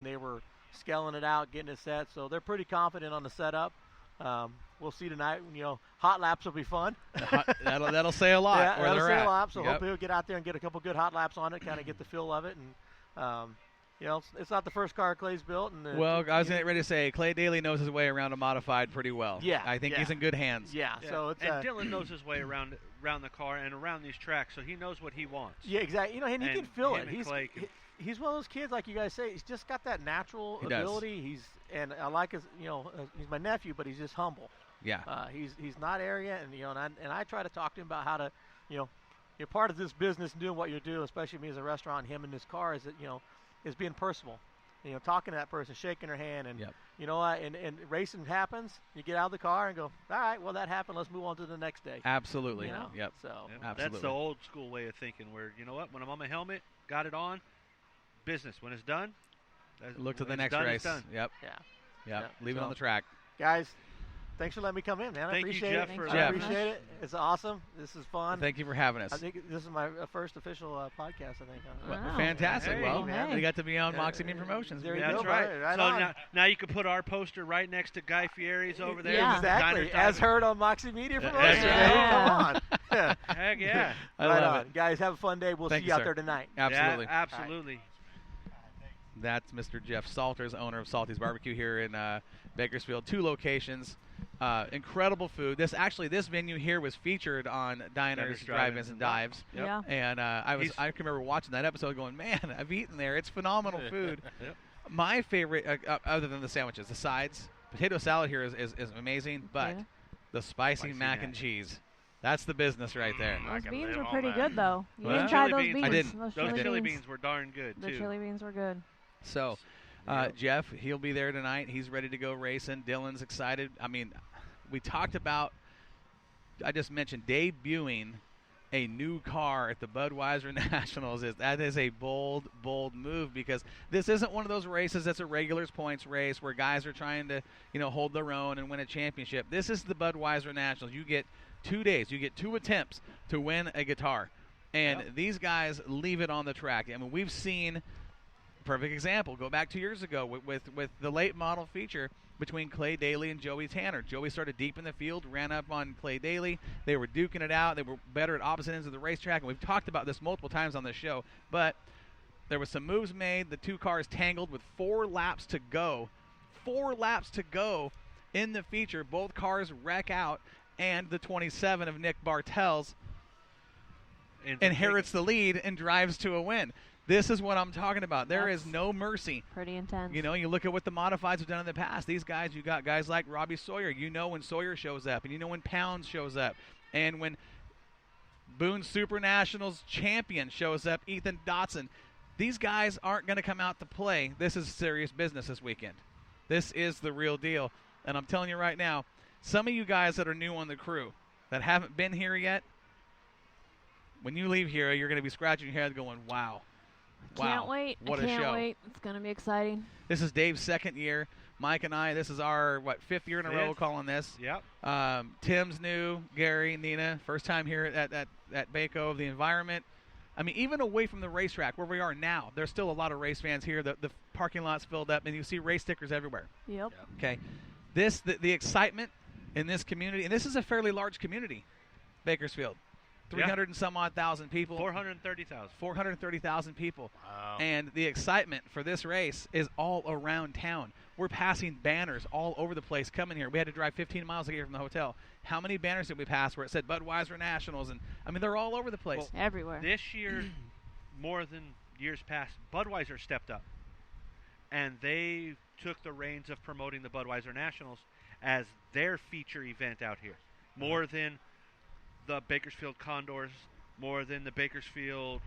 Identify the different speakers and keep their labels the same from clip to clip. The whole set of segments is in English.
Speaker 1: They were scaling it out, getting it set, so they're pretty confident on the setup. We'll see tonight. Hot laps will be fun.
Speaker 2: That'll say a lot.
Speaker 1: Yeah, that'll say a lot. So
Speaker 2: Yep.
Speaker 1: hopefully we'll get out there and get a couple good hot laps on it, kind of get the feel of it. And it's not the first car Clay's built. And
Speaker 2: well, I was ready to say Clay Daly knows his way around a modified pretty well.
Speaker 1: Yeah,
Speaker 2: I think he's in good hands.
Speaker 1: Yeah. So it's
Speaker 3: and Dylan knows his way around the car and around these tracks, so he knows what he wants.
Speaker 1: Yeah, exactly. And you can feel it.
Speaker 3: He's
Speaker 1: one of those kids, like you guys say. He's just got that natural ability. And I like his. He's my nephew, but he's just humble.
Speaker 2: Yeah.
Speaker 1: He's not arrogant, and I try to talk to him about how to, you're part of this business and doing what you're doing, especially me as a restaurant. Him in this car is that is being personal. Talking to that person, shaking their hand, and you know what, and racing happens. You get out of the car and go, all right, well that happened. Let's move on to the next day.
Speaker 2: Absolutely.
Speaker 1: Yep. So
Speaker 2: absolutely.
Speaker 3: That's the old school way of thinking. Where when I'm on my helmet, got it on, business. When it's done,
Speaker 2: look to the next race. Yep.
Speaker 1: Yeah.
Speaker 2: Leave it on the track.
Speaker 1: Guys, thanks for letting me come in, man. I appreciate it. I appreciate it. It's awesome. This is fun.
Speaker 2: Thank you for having us.
Speaker 1: I think this is my first official podcast, I think.
Speaker 2: Wow. Fantastic. We got to be on Moxie Mean Promotions.
Speaker 1: There you
Speaker 3: That's
Speaker 1: go,
Speaker 3: right. So now you can put our poster right next to Guy Fieri's over there.
Speaker 1: Yeah. Exactly. As heard on Moxie Media Promotions.
Speaker 3: Come
Speaker 1: on.
Speaker 3: Heck yeah.
Speaker 1: Right on. Guys, have a fun day. We'll see you out there tonight.
Speaker 2: Absolutely.
Speaker 3: Yeah, absolutely.
Speaker 2: That's Mr. Jeff Salters, owner of Salty's Barbecue here in Bakersfield. 2 locations. Incredible food. This venue here was featured on Diners, Drive-Ins, and Dives.
Speaker 3: Yep.
Speaker 4: Yeah.
Speaker 2: And I can remember watching that episode going, man, I've eaten there. It's phenomenal food.
Speaker 3: Yep.
Speaker 2: My favorite, other than the sandwiches, the sides, potato salad here is amazing, but the spicy mac and cheese. That's the business right there.
Speaker 4: Those beans were pretty good, though. You
Speaker 2: Well,
Speaker 4: didn't try those
Speaker 3: beans.
Speaker 4: beans.
Speaker 2: I didn't.
Speaker 4: Those
Speaker 3: chili beans were darn good,
Speaker 4: The
Speaker 3: too.
Speaker 4: chili beans were good.
Speaker 2: So, Jeff, he'll be there tonight. He's ready to go racing. Dylan's excited. I mean, we talked about, I just mentioned debuting a new car at the Budweiser Nationals. That is a bold, bold move, because this isn't one of those races that's a regulars points race where guys are trying to, hold their own and win a championship. This is the Budweiser Nationals. You get 2 days. You get 2 attempts to win a guitar. And these guys leave it on the track. I mean, we've seen perfect example. Go back 2 years ago with the late model feature between Clay Daly and Joey Tanner. Joey started deep in the field, ran up on Clay Daly. They were duking it out. They were better at opposite ends of the racetrack, and we've talked about this multiple times on this show. But there were some moves made. The 2 cars tangled with 4 laps to go. 4 laps to go in the feature. Both cars wreck out, and the 27 of Nick Bartels inherits the lead and drives to a win. This is what I'm talking about. There is no mercy.
Speaker 4: Pretty intense.
Speaker 2: You look at what the modifieds have done in the past. These guys, you got guys like Robbie Sawyer. When Sawyer shows up, and when Pounds shows up, and when Boone Super Nationals champion shows up, Ethan Dotson. These guys aren't going to come out to play. This is serious business this weekend. This is the real deal. And I'm telling you right now, some of you guys that are new on the crew that haven't been here yet, when you leave here, you're going to be scratching your head going, wow.
Speaker 4: Can't wait.
Speaker 2: What
Speaker 4: I
Speaker 2: a
Speaker 4: can't
Speaker 2: show.
Speaker 4: wait. It's going to be exciting.
Speaker 2: This is Dave's 2nd year. Mike and I, this is our, 5th year in a row calling this.
Speaker 3: Yep.
Speaker 2: Tim's new. Gary, Nina, first time here at Baco. The environment. I mean, even away from the racetrack where we are now, there's still a lot of race fans here. The parking lot's filled up, and you see race stickers everywhere.
Speaker 4: Yep.
Speaker 2: Okay. The excitement in this community, and this is a fairly large community, Bakersfield. 300 and some odd thousand people.
Speaker 3: 430,000.
Speaker 2: 430,000 people.
Speaker 3: Wow.
Speaker 2: And the excitement for this race is all around town. We're passing banners all over the place coming here. We had to drive 15 miles to get here from the hotel. How many banners did we pass where it said Budweiser Nationals? And I mean, they're all over the place.
Speaker 3: Well,
Speaker 4: everywhere.
Speaker 3: This year, more than years past, Budweiser stepped up. And they took the reins of promoting the Budweiser Nationals as their feature event out here. More than the Bakersfield Condors, more than the Bakersfield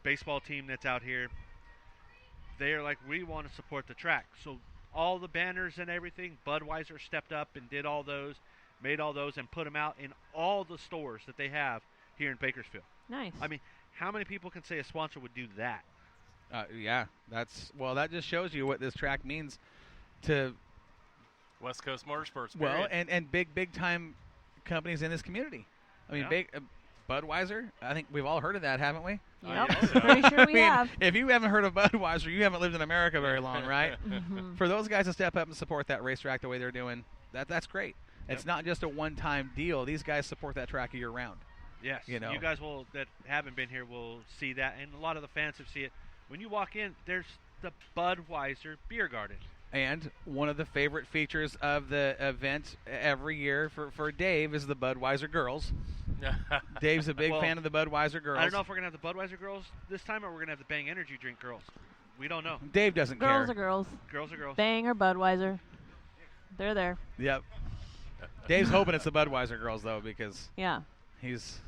Speaker 3: baseball team that's out here. They're like, we want to support the track. So all the banners and everything, Budweiser stepped up and did all those, made all those, and put them out in all the stores that they have here in Bakersfield.
Speaker 4: Nice.
Speaker 3: I mean, how many people can say a sponsor would do that?
Speaker 2: That just shows you what this track means to
Speaker 5: West Coast Motorsports.
Speaker 2: Well, and big time companies in this community. I mean, Budweiser. I think we've all heard of that, haven't we?
Speaker 4: Yep,
Speaker 5: guess so.
Speaker 4: pretty sure we
Speaker 2: I mean,
Speaker 4: have.
Speaker 2: if you haven't heard of Budweiser, you haven't lived in America very long, right?
Speaker 4: Mhm.
Speaker 2: For those guys to step up and support that racetrack the way they're doing, that's great. It's not just a one-time deal. These guys support that track year-round.
Speaker 3: Yes.
Speaker 2: You know.
Speaker 3: You guys that haven't been here will see that, and a lot of the fans have seen it. When you walk in, there's the Budweiser Beer Garden.
Speaker 2: And one of the favorite features of the event every year for Dave is the Budweiser Girls. Dave's a big fan of the Budweiser Girls.
Speaker 3: I don't know if we're going to have the Budweiser Girls this time or we're going to have the Bang Energy Drink Girls. We don't know.
Speaker 2: Dave doesn't
Speaker 4: Girls
Speaker 2: care.
Speaker 4: are girls.
Speaker 3: Girls are girls.
Speaker 4: Bang or Budweiser. They're there.
Speaker 2: Yep. Dave's hoping it's the Budweiser Girls, though, because
Speaker 4: Yeah.
Speaker 2: he's...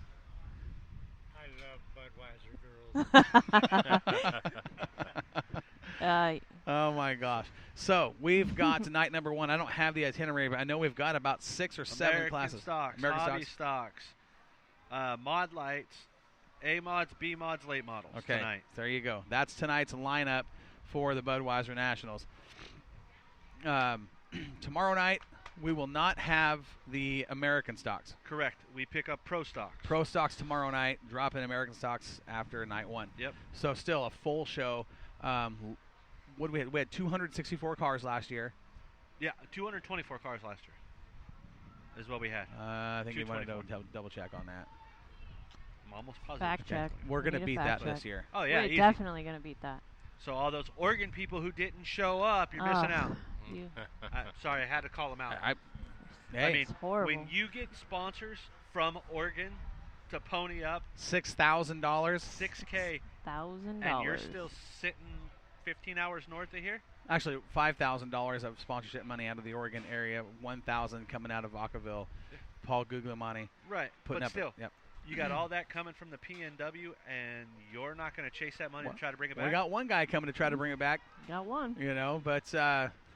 Speaker 6: I love Budweiser girls.
Speaker 2: Oh, my gosh. So, we've got tonight number one. I don't have the itinerary, but I know we've got about 6 or 7
Speaker 3: American
Speaker 2: classes.
Speaker 3: Stocks, Hobby Stocks, Mod Lights, A mods, B mods, late models
Speaker 2: Okay,
Speaker 3: tonight.
Speaker 2: there you go. That's tonight's lineup for the Budweiser Nationals. Tomorrow night, we will not have the American stocks.
Speaker 3: Correct. We pick up Pro Stocks.
Speaker 2: Pro stocks tomorrow night, drop in American stocks after night one.
Speaker 3: Yep.
Speaker 2: So still a full show. What did we had? We had 264 cars last year.
Speaker 3: Yeah, 224 cars last year is what we had.
Speaker 2: I think we wanted to
Speaker 3: 224.
Speaker 2: double check on that.
Speaker 3: I'm almost positive.
Speaker 4: Fact check.
Speaker 2: We're
Speaker 4: We
Speaker 2: going to
Speaker 4: need a
Speaker 2: beat
Speaker 4: fact
Speaker 2: that
Speaker 4: check.
Speaker 2: this year.
Speaker 3: Oh, yeah,
Speaker 4: We're
Speaker 3: easy.
Speaker 4: definitely going to beat that.
Speaker 3: So all those Oregon people who didn't show up, you're missing out.
Speaker 4: You,
Speaker 3: Sorry, I had to call them out.
Speaker 2: I
Speaker 3: I mean,
Speaker 4: It's horrible.
Speaker 3: when you get sponsors from Oregon to pony up
Speaker 2: $6,000.
Speaker 3: $6K
Speaker 4: $1,000.
Speaker 3: and you're still sitting 15 hours north of here,
Speaker 2: Actually, $5,000 of sponsorship money out of the Oregon area, $1,000 coming out of Vacaville. Paul Guglielmani
Speaker 3: right?
Speaker 2: putting
Speaker 3: But
Speaker 2: up.
Speaker 3: still,
Speaker 2: Yep.
Speaker 3: you got all that coming from the PNW, and you're not going to chase that money and try to bring it back.
Speaker 2: We got one guy coming to try to bring it back,
Speaker 4: Got one.
Speaker 2: you know, but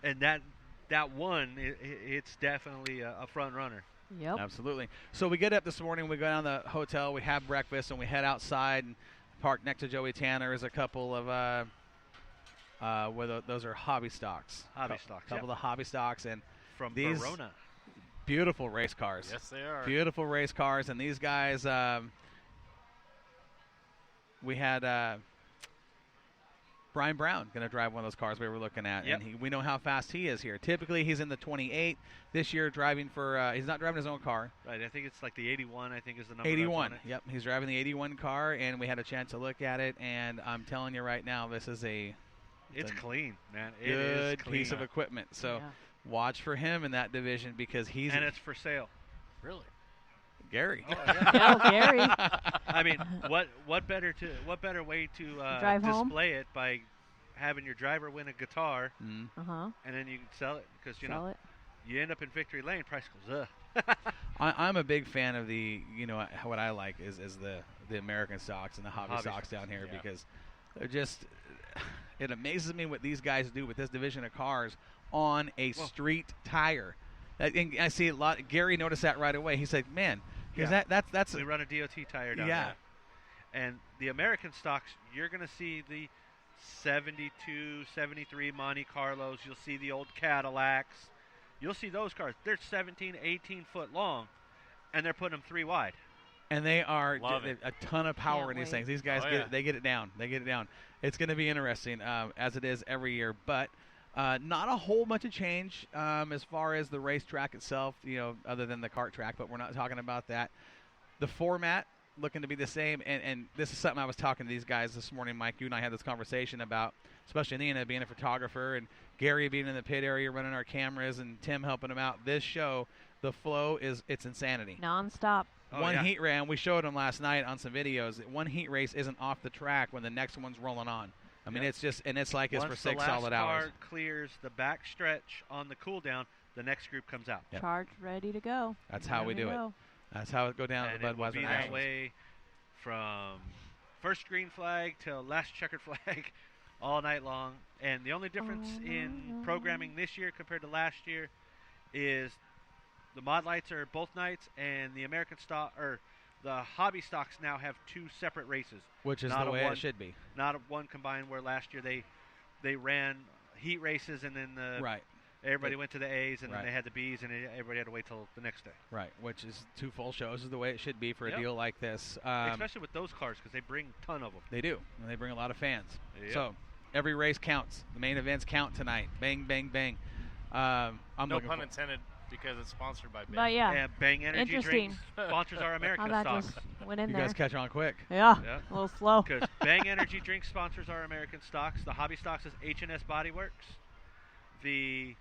Speaker 3: And that one, it's definitely a front runner.
Speaker 4: Yep.
Speaker 2: absolutely. So we get up this morning, we go down to the hotel, we have breakfast, and we head outside and park next to Joey Tanner is a couple of those are hobby stocks.
Speaker 3: Hobby stocks,
Speaker 2: Couple of hobby stocks and
Speaker 3: From
Speaker 2: these
Speaker 3: Verona.
Speaker 2: beautiful race cars.
Speaker 5: Yes, they are.
Speaker 2: Beautiful race cars, and these guys, we had Brian Brown going to drive one of those cars we were looking at,
Speaker 3: Yep.
Speaker 2: and we know how fast he is here. Typically, he's in the 28. This year, driving for he's not driving his own car.
Speaker 3: Right, I think it's like the 81, I think is the number.
Speaker 2: 81.
Speaker 3: That's on it.
Speaker 2: Yep, he's driving the 81 car, and we had a chance to look at it, and I'm telling you right now, this is
Speaker 3: It's
Speaker 2: a
Speaker 3: clean, man. It
Speaker 2: good
Speaker 3: is clean.
Speaker 2: piece of equipment. So
Speaker 4: Yeah.
Speaker 2: watch for him in that division because he's
Speaker 3: And it's for sale.
Speaker 5: Really?
Speaker 2: Gary.
Speaker 3: Oh, yeah.
Speaker 4: Yeah, Gary.
Speaker 3: I mean, what better way to
Speaker 4: Drive home?
Speaker 3: display it by having your driver win a guitar,
Speaker 2: Mm.
Speaker 4: Uh-huh.
Speaker 3: and then you can sell it because you
Speaker 4: Sell
Speaker 3: know
Speaker 4: it.
Speaker 3: you end up in victory lane. Price goes ugh.
Speaker 2: I'm a big fan of the, what I like is the American stocks and the hobby
Speaker 3: Hobby
Speaker 2: stocks
Speaker 3: stocks,
Speaker 2: down here
Speaker 3: yeah.
Speaker 2: because they're just, it amazes me what these guys do with this division of cars on a street tire. And I see a lot. Gary noticed that right away. He said, "Man, because
Speaker 3: Yeah.
Speaker 2: that's
Speaker 3: We run a DOT tire down
Speaker 2: yeah."
Speaker 3: there. And the American stocks, you're going to see the 72, 73 Monte Carlos. You'll see the old Cadillacs. You'll see those cars. They're 17, 18 foot long, and they're putting them 3 wide.
Speaker 2: And they are
Speaker 5: Love it.
Speaker 2: a ton of power
Speaker 4: Can't
Speaker 2: in these
Speaker 4: wait.
Speaker 2: things. These guys
Speaker 5: Oh,
Speaker 2: get
Speaker 5: yeah.
Speaker 2: it, they get it down. They get it down. It's going to be interesting as it is every year, but not a whole bunch of change as far as the racetrack itself, other than the kart track, but we're not talking about that. The format looking to be the same, and this is something I was talking to these guys this morning. Mike, you and I had this conversation about, especially Nina being a photographer and Gary being in the pit area running our cameras and Tim helping him out. This show, the flow it's insanity.
Speaker 4: Non-stop.
Speaker 3: Oh,
Speaker 2: One
Speaker 3: yeah.
Speaker 2: heat ran, we showed them last night on some videos. One heat race isn't off the track when the next one's rolling on. I mean,
Speaker 3: Yep.
Speaker 2: it's just, and it's like it's
Speaker 3: Once
Speaker 2: for 6
Speaker 3: the last
Speaker 2: solid hours.
Speaker 3: car clears the back stretch on the cool down, the next group comes out.
Speaker 2: Yep.
Speaker 4: Charged, ready to go.
Speaker 2: That's how we
Speaker 4: Ready
Speaker 2: do
Speaker 4: to
Speaker 2: it.
Speaker 4: go.
Speaker 2: That's how it go down
Speaker 3: And
Speaker 2: at
Speaker 3: it
Speaker 2: the
Speaker 3: will
Speaker 2: Budweiser
Speaker 3: be that
Speaker 2: Nationals.
Speaker 3: way from first green flag till last checkered flag all night long. And the only difference in programming this year compared to last year is the mod lights are both nights, and the American stock or the hobby stocks now have 2 separate races,
Speaker 2: Which is
Speaker 3: not
Speaker 2: the
Speaker 3: a
Speaker 2: way
Speaker 3: one-
Speaker 2: it should be.
Speaker 3: not one combined. Where last year they ran heat races and then the
Speaker 2: Right.
Speaker 3: Everybody went to the A's, and
Speaker 2: Right.
Speaker 3: then they had the B's, and everybody had to wait till the next day.
Speaker 2: Right, which is 2 full shows is the way it should be for a
Speaker 3: Yep.
Speaker 2: deal like this.
Speaker 3: Especially with those cars, because they bring a ton of them.
Speaker 2: They do, and they bring a lot of fans.
Speaker 3: Yep.
Speaker 2: So every race counts. The main events count tonight. Bang, bang, bang. I'm
Speaker 5: No
Speaker 2: looking
Speaker 5: pun
Speaker 2: for-
Speaker 5: intended, because it's sponsored by Bang.
Speaker 4: But yeah,
Speaker 3: And Bang Energy
Speaker 4: Interesting.
Speaker 3: Drinks sponsors our
Speaker 4: how
Speaker 3: American
Speaker 4: that
Speaker 3: stocks.
Speaker 4: just went in
Speaker 2: You
Speaker 4: there.
Speaker 2: guys catch on quick.
Speaker 4: Yeah,
Speaker 3: Yeah.
Speaker 4: a little slow.
Speaker 3: Because Bang Energy Drinks sponsors our American stocks. The hobby stocks is H&S Body Works. The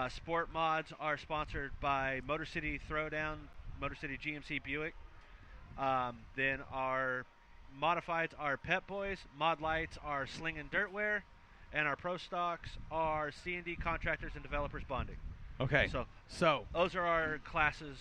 Speaker 3: sport mods are sponsored by Motor City Throwdown, Motor City GMC Buick. Then our modifieds are Pep Boys. Mod lights are Sling and Dirtwear. And our pro stocks are C&D Contractors and Developers Bonding.
Speaker 2: Okay, so
Speaker 3: Those are our classes.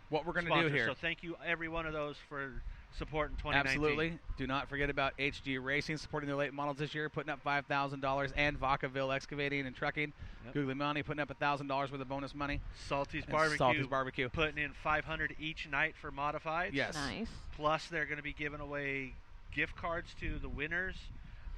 Speaker 2: what we're going to do
Speaker 3: sponsors.
Speaker 2: here.
Speaker 3: So thank you, every one of those, for supporting 2019.
Speaker 2: Absolutely. Do not forget about HG Racing supporting the late models this year, putting up $5,000, and Vacaville Excavating and Trucking.
Speaker 3: Yep.
Speaker 2: Guglielmi putting up $1,000 worth of bonus money.
Speaker 3: Salty's
Speaker 2: And
Speaker 3: Barbecue.
Speaker 2: Salty's Barbecue.
Speaker 3: Putting in $500 each night for modifieds.
Speaker 2: Yes.
Speaker 4: Nice.
Speaker 3: Plus, they're going to be giving away gift cards to the winners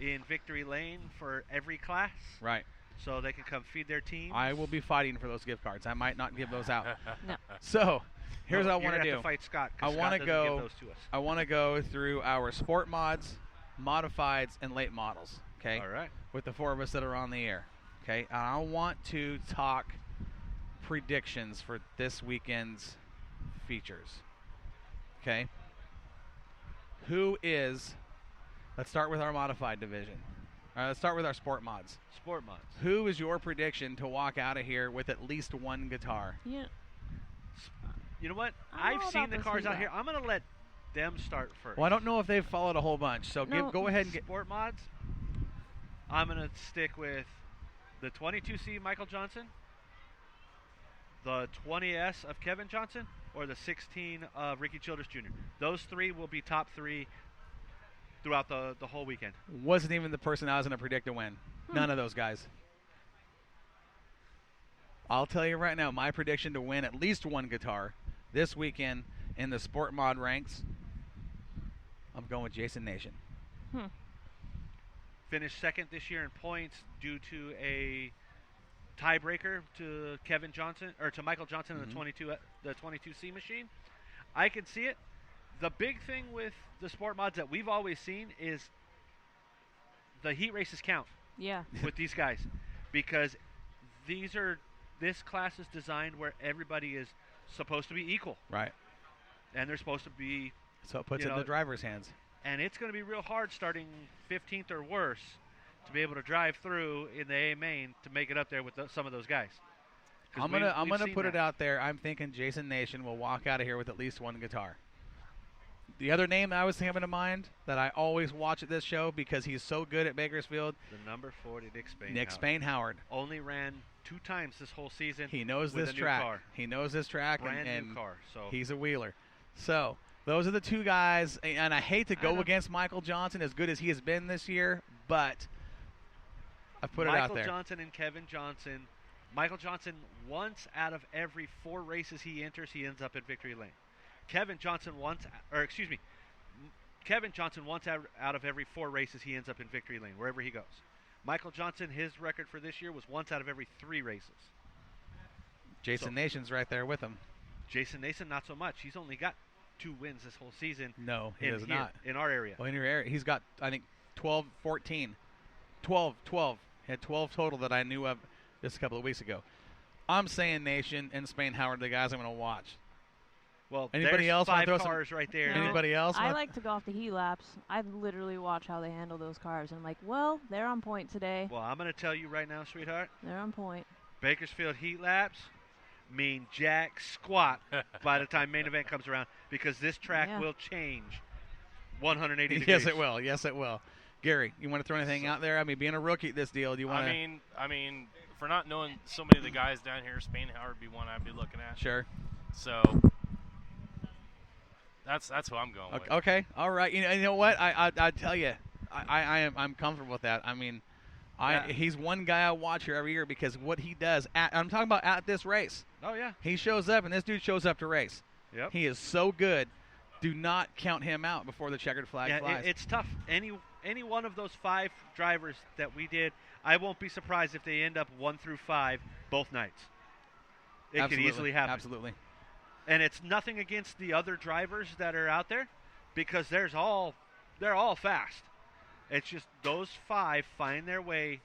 Speaker 3: in Victory Lane for every class,
Speaker 2: Right.
Speaker 3: so they can come feed their teams.
Speaker 2: I will be fighting for those gift cards. I might not give those out.
Speaker 4: No.
Speaker 2: So here's
Speaker 3: Well,
Speaker 2: what I want
Speaker 3: you're
Speaker 2: to
Speaker 3: gonna
Speaker 2: do.
Speaker 3: have to fight Scott. 'cause
Speaker 2: I
Speaker 3: Scott
Speaker 2: wanna
Speaker 3: doesn't
Speaker 2: go-
Speaker 3: give those to us.
Speaker 2: I want to go through our sport mods, modifieds, and late models. Okay.
Speaker 3: All right.
Speaker 2: With the 4 of us that are on the air. Okay. And I want to talk predictions for this weekend's features. Okay. Who is? Let's start with our modified division. Let's start with our sport mods.
Speaker 3: Sport mods.
Speaker 2: Who is your prediction to walk out of here with at least 1 guitar?
Speaker 4: Yeah.
Speaker 3: You know what?
Speaker 4: I don't know
Speaker 3: I've seen
Speaker 4: about
Speaker 3: the
Speaker 4: this
Speaker 3: cars out
Speaker 4: either.
Speaker 3: here. I'm going to let them start first.
Speaker 2: Well, I don't know if they've followed a whole bunch, so
Speaker 4: No.
Speaker 2: go ahead and get.
Speaker 3: Sport mods. I'm going to stick with the 22C Michael Johnson, the 20S of Kevin Johnson, or the 16 of Ricky Childress Jr. Those 3 will be top 3 throughout the whole weekend.
Speaker 2: Wasn't even the person I was going to predict to win. None of those guys. I'll tell you right now, my prediction to win at least 1 guitar this weekend in the sport mod ranks, I'm going with Jason Nation.
Speaker 3: Finished second this year in points due to a tiebreaker to Kevin Johnson or to Michael Johnson in the 22C machine. I can see it. The big thing with the sport mods that we've always seen is the heat races count
Speaker 4: Yeah.
Speaker 3: with these guys, because this class is designed where everybody is supposed to be equal,
Speaker 2: Right.
Speaker 3: and they're supposed to be,
Speaker 2: So it puts
Speaker 3: You
Speaker 2: it in
Speaker 3: know,
Speaker 2: the driver's hands.
Speaker 3: and it's going to be real hard starting 15th or worse to be able to drive through in the A main to make it up there with some of those guys. 'Cause
Speaker 2: I'm gonna put it out there. I'm thinking Jason Nation will walk out of here with at least 1 guitar. The other name I was having in mind that I always watch at this show because he's so good at Bakersfield,
Speaker 3: The number 40, Nick Spain.
Speaker 2: Nick Spain Howard.
Speaker 3: Only ran 2 times this whole season.
Speaker 2: He knows
Speaker 3: with
Speaker 2: this
Speaker 3: a new
Speaker 2: track.
Speaker 3: car.
Speaker 2: He knows this track,
Speaker 3: Brand
Speaker 2: and
Speaker 3: new car. So
Speaker 2: he's a wheeler. So those are the 2 guys, and I hate to
Speaker 3: I
Speaker 2: go
Speaker 3: know.
Speaker 2: against Michael Johnson as good as he has been this year, but I put it out
Speaker 3: Michael
Speaker 2: there.
Speaker 3: Johnson and Kevin Johnson. Michael Johnson, once out of every 4 races he enters, he ends up at victory lane. Kevin Johnson once out of every 4 races he ends up in victory lane wherever he goes. Michael Johnson, his record for this year was once out of every 3 races.
Speaker 2: Jason
Speaker 3: So-
Speaker 2: Nation's right there with him.
Speaker 3: Jason Nason, not so much. He's only got 2 wins this whole season.
Speaker 2: No, he
Speaker 3: in
Speaker 2: does
Speaker 3: here,
Speaker 2: not.
Speaker 3: in our area.
Speaker 2: Well, in your area, he's got, I think, 12, 14. 12. He had 12 total that I knew of just a couple of weeks ago. I'm saying Nation and Spain Howard, the guys I'm going to watch.
Speaker 3: Well,
Speaker 2: Anybody
Speaker 3: there's
Speaker 2: else wanna
Speaker 3: 5
Speaker 2: throw some-
Speaker 3: cars right there.
Speaker 4: No.
Speaker 2: Anybody else?
Speaker 4: I
Speaker 2: want-
Speaker 4: like to go off the heat laps. I literally watch how they handle those cars. And I'm like, well, they're on point today.
Speaker 3: Well, I'm going to tell you right now, sweetheart.
Speaker 4: They're on point.
Speaker 3: Bakersfield heat laps mean jack squat by the time main event comes around, because this track
Speaker 4: Yeah.
Speaker 3: will change 180 degrees.
Speaker 2: Yes, it will. Yes, it will. Gary, you want to throw anything out there? I mean, being a rookie at this deal, do you want to?
Speaker 5: I mean, for not knowing so many of the guys down here, Spain Howard would be one I'd be looking at.
Speaker 2: Sure.
Speaker 5: So that's who I'm going with.
Speaker 2: Okay. All right. You know what? I tell you, I'm comfortable with that. I mean,
Speaker 3: Yeah.
Speaker 2: he's one guy I watch here every year because what he does. I'm talking about at this race.
Speaker 3: Oh, yeah.
Speaker 2: He shows up, and this dude shows up to race.
Speaker 3: Yep.
Speaker 2: He is so good. Do not count him out before the checkered flag
Speaker 3: Yeah,
Speaker 2: flies.
Speaker 3: it's tough. Any one of those 5 drivers that we did, I won't be surprised if they end up 1 through 5 both nights. It could easily happen.
Speaker 2: Absolutely.
Speaker 3: And it's nothing against the other drivers that are out there, because they're all fast. It's just those 5 find their way